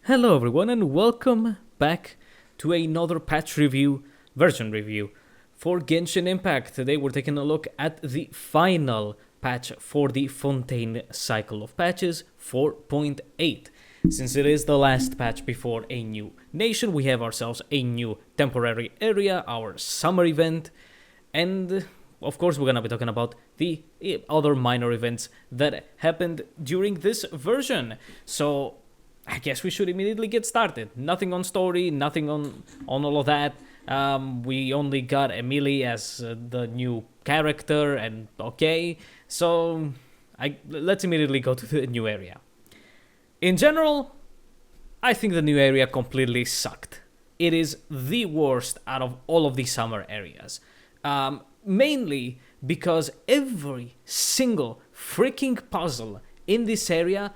Hello everyone and welcome back to another version review for Genshin Impact. Today we're taking a look at the final patch for the Fontaine cycle of patches 4.8. Since it is the last patch before a new nation, we have ourselves a new temporary area, our summer event, and of course we're gonna be talking about the other minor events that happened during this version. So I guess we should immediately get started. Nothing on story, nothing on all of that. We only got Emily as the new character, and okay. So let's immediately go to the new area. In general, I think the new area completely sucked. It is the worst out of all of the summer areas. Mainly because every single freaking puzzle in this area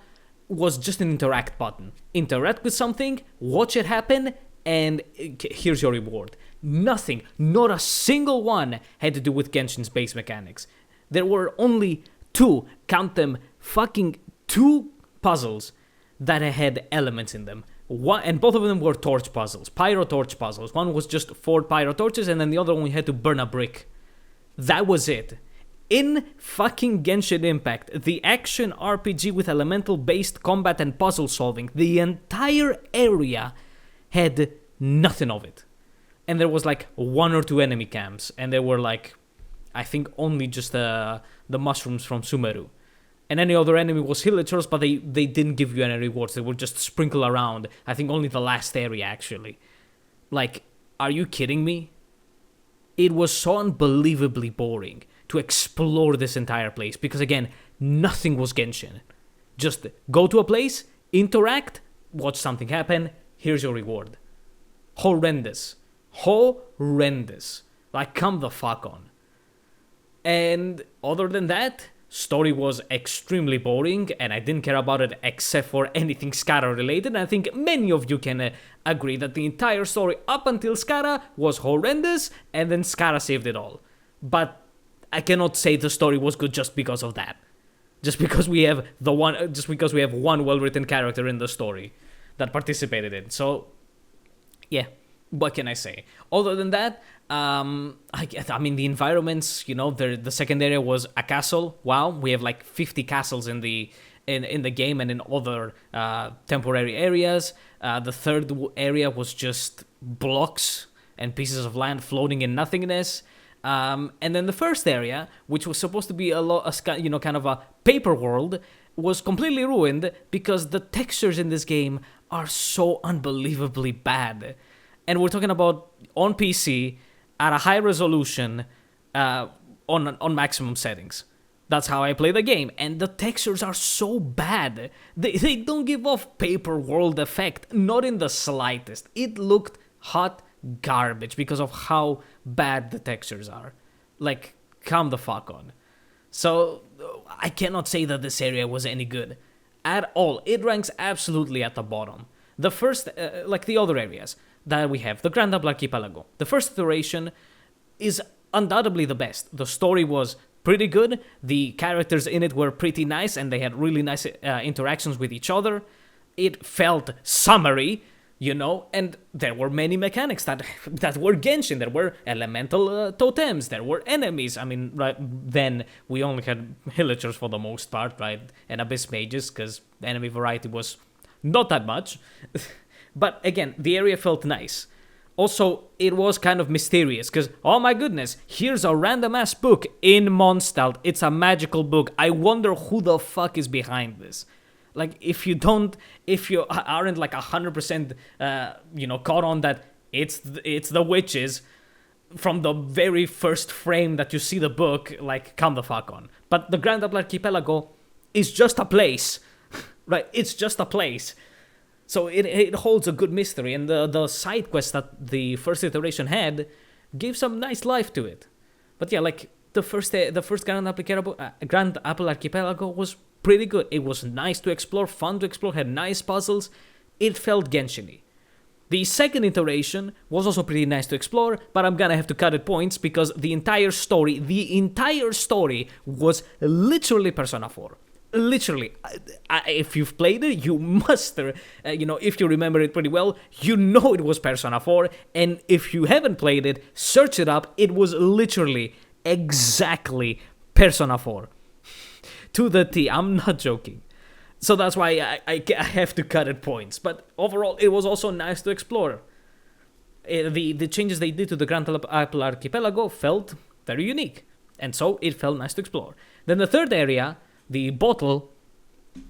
was just an interact button. Interact with something, watch it happen, and here's your reward. Nothing, not a single one had to do with Genshin's base mechanics. There were only two, count them, fucking two puzzles that had elements in them. One, and both of them were torch puzzles, pyro torch puzzles. One was just 4 pyro torches, and then the other one we had to burn a brick. That was it. In fucking Genshin Impact, the action RPG with elemental-based combat and puzzle solving, the entire area had nothing of it. And there was like 1 or 2 enemy camps, and there were like, I think only just the mushrooms from Sumeru. And any other enemy was villagers, but they didn't give you any rewards, they would just sprinkle around. I think only the last area actually. Like, are you kidding me? It was so unbelievably boring to explore this entire place, because again, nothing was Genshin. Just go to a place, interact, watch something happen, here's your reward. Horrendous. Like, come the fuck on. And other than that, story was extremely boring, and I didn't care about it except for anything Skara related. And I think many of you can agree that the entire story up until Skara was horrendous, and then Skara saved it all. But I cannot say the story was good just because of that. Just because we have one well-written character in the story that participated in. So, yeah, what can I say? Other than that, I mean, the environments, the second area was a castle. Wow, we have like 50 castles in the game and in other temporary areas. The third area was just blocks and pieces of land floating in nothingness. And then the first area, which was supposed to be kind of a paper world, was completely ruined because the textures in this game are so unbelievably bad. And we're talking about on PC at a high resolution on maximum settings. That's how I play the game, and the textures are so bad. They don't give off paper world effect, not in the slightest. It looked hot garbage because of how bad the textures are. Like, come the fuck on. So I cannot say that this area was any good at all. It ranks absolutely at the bottom. The first, like the other areas that we have, the Grand Double Archipelago, the first iteration is undoubtedly the best. The story was pretty good, the characters in it were pretty nice, and they had really nice interactions with each other. It felt summery, and there were many mechanics that were Genshin. There were elemental totems, there were enemies. I mean, right then we only had villagers for the most part, right, and abyss mages, because the enemy variety was not that much. But again, the area felt nice. Also, it was kind of mysterious, because, oh my goodness, here's a random-ass book in Mondstadt. It's a magical book. I wonder who the fuck is behind this. Like, if you aren't like 100%, caught on that it's the witches from the very first frame that you see the book, like, come the fuck on. But the Grand Double Archipelago is just a place, right? It's just a place. So it holds a good mystery, and the side quests that the first iteration had gave some nice life to it. But yeah, like, the first Grand Apple Archipelago was pretty good. It was nice to explore, fun to explore, had nice puzzles. It felt Genshin-y. The second iteration was also pretty nice to explore, but I'm gonna have to cut it points because the entire story was literally Persona 4. literally, if you've played it, you must, if you remember it pretty well, you know it was Persona 4. And if you haven't played it, search it up. It was literally exactly Persona 4 to the T. I'm not joking. So that's why I have to cut at points. But overall, it was also nice to explore. The changes they did to the Grand Apple Archipelago felt very unique. And so it felt nice to explore. Then the third area, the bottle,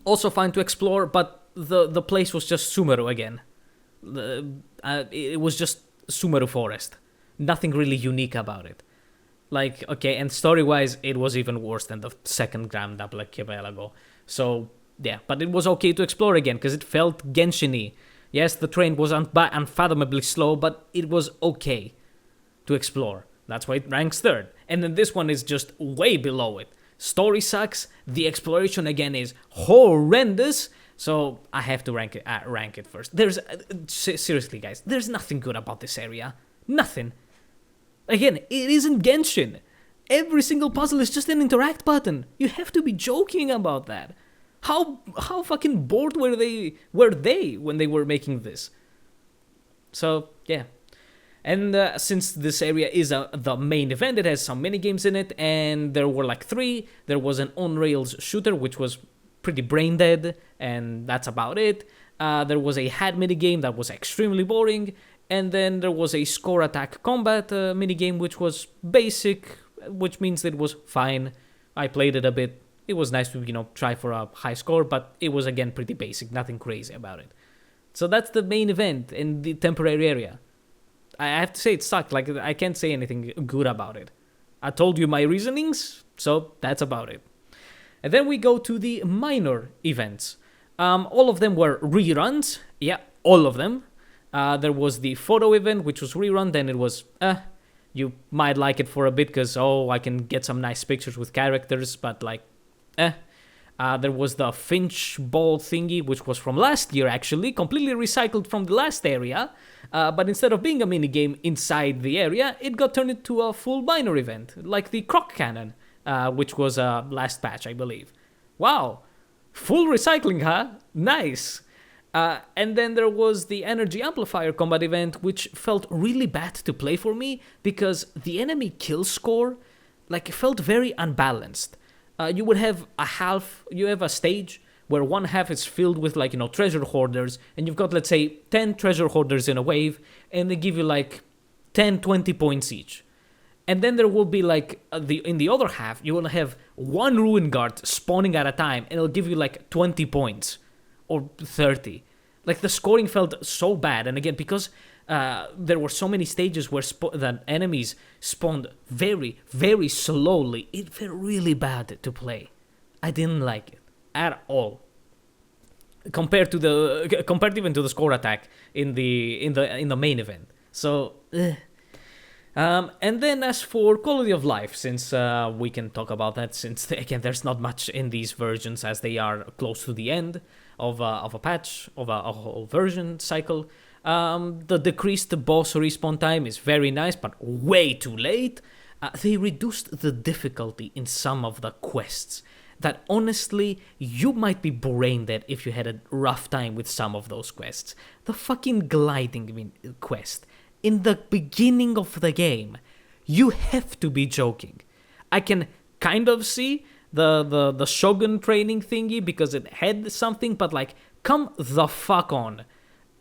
also fun to explore, but the place was just Sumeru again. It was just Sumeru Forest. Nothing really unique about it. Like, okay, and story-wise, it was even worse than the second Grand Apple Archipelago. So, yeah, but it was okay to explore again, because it felt Genshin-y. Yes, the train was unfathomably slow, but it was okay to explore. That's why it ranks third. And then this one is just way below it. Story sucks, the exploration again is horrendous, so I have to rank it first. Seriously guys, there's nothing good about this area. Nothing. Again, it isn't Genshin. Every single puzzle is just an interact button. You have to be joking about that. How fucking bored were they when they were making this? So, yeah. And since this area is the main event, it has some minigames in it, and there were like 3. There was an on-rails shooter, which was pretty brain-dead, and that's about it. There was a hat minigame that was extremely boring, and then there was a score attack combat minigame, which was basic, which means it was fine. I played it a bit. It was nice to, try for a high score, but it was, again, pretty basic. Nothing crazy about it. So that's the main event in the temporary area. I have to say it sucked. Like, I can't say anything good about it. I told you my reasonings, so that's about it. And then we go to the minor events. All of them were reruns. Yeah, all of them. There was the photo event, which was rerun. Then it was, you might like it for a bit because, I can get some nice pictures with characters, but like, there was the Finch ball thingy, which was from last year, actually, completely recycled from the last area. But instead of being a minigame inside the area, it got turned into a full minor event, like the Croc Cannon, which was last patch, I believe. Wow, full recycling, huh? Nice. And then there was the Energy Amplifier combat event, which felt really bad to play for me, because the enemy kill score, felt very unbalanced. You would have a stage where one half is filled with treasure hoarders, and you've got, let's say, 10 treasure hoarders in a wave, and they give you 10, 20 points each. And then there will be in the other half, you will have one ruin guard spawning at a time, and it'll give you 20 points or 30. The scoring felt so bad, and again, because there were so many stages where the enemies spawned very, very slowly, it felt really bad to play. I didn't like it at all. Compared even to the score attack in the main event. So, and then as for quality of life, since we can talk about that, since again there's not much in these versions as they are close to the end of a patch of a whole version cycle. The decreased boss respawn time is very nice, but way too late. They reduced the difficulty in some of the quests. That honestly, you might be brain dead if you had a rough time with some of those quests. The fucking gliding quest in the beginning of the game, you have to be joking. I can kind of see the Shogun training thingy because it had something, but come the fuck on.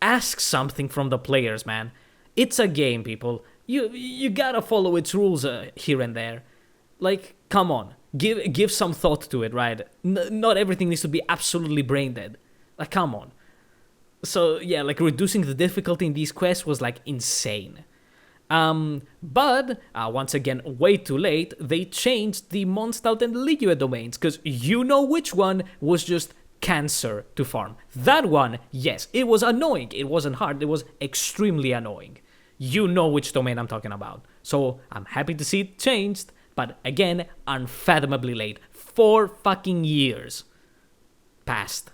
Ask something from the players, man. It's a game, people. You gotta follow its rules here and there. Come on. Give some thought to it, right? Not everything needs to be absolutely brain dead. Come on. So, yeah, reducing the difficulty in these quests was, insane. But, once again, way too late, they changed the Mondstadt and Liyue domains, because you know which one was just cancer to farm. That one, yes, it was annoying. It wasn't hard. It was extremely annoying. You know which domain I'm talking about. So, I'm happy to see it changed. But again, unfathomably late. 4 fucking years passed.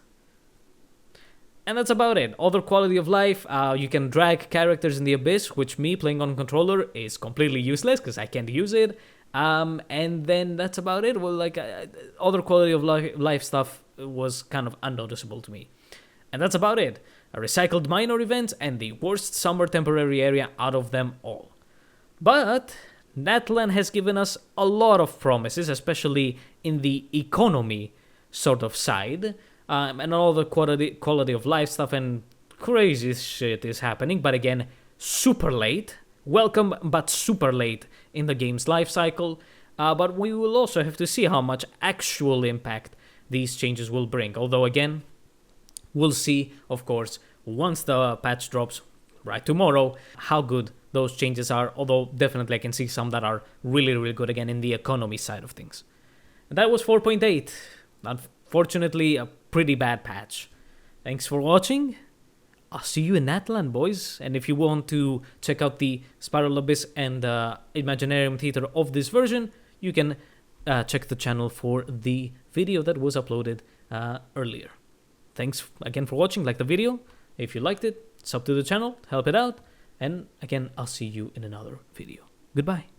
And that's about it. Other quality of life, you can drag characters in the abyss, which me playing on controller is completely useless because I can't use it. And then that's about it. Well, other quality of life stuff, was kind of unnoticeable to me. And that's about it. A recycled minor event and the worst summer temporary area out of them all. But Natlan has given us a lot of promises, especially in the economy sort of side, and all the quality of life stuff and crazy shit is happening. But again, super late. Welcome, but super late in the game's life cycle. But we will also have to see how much actual impact these changes will bring. Although again, we'll see, of course, once the patch drops right tomorrow, how good those changes are. Although definitely I can see some that are really, really good again in the economy side of things. And that was 4.8. Unfortunately, a pretty bad patch. Thanks for watching. I'll see you in Natlan, boys. And if you want to check out the Spiral Abyss and Imaginarium Theater of this version, you can check the channel for the video that was uploaded earlier. Thanks again for watching. Like the video if you liked it. Sub to the channel, help it out. And again, I'll see you in another video. Goodbye.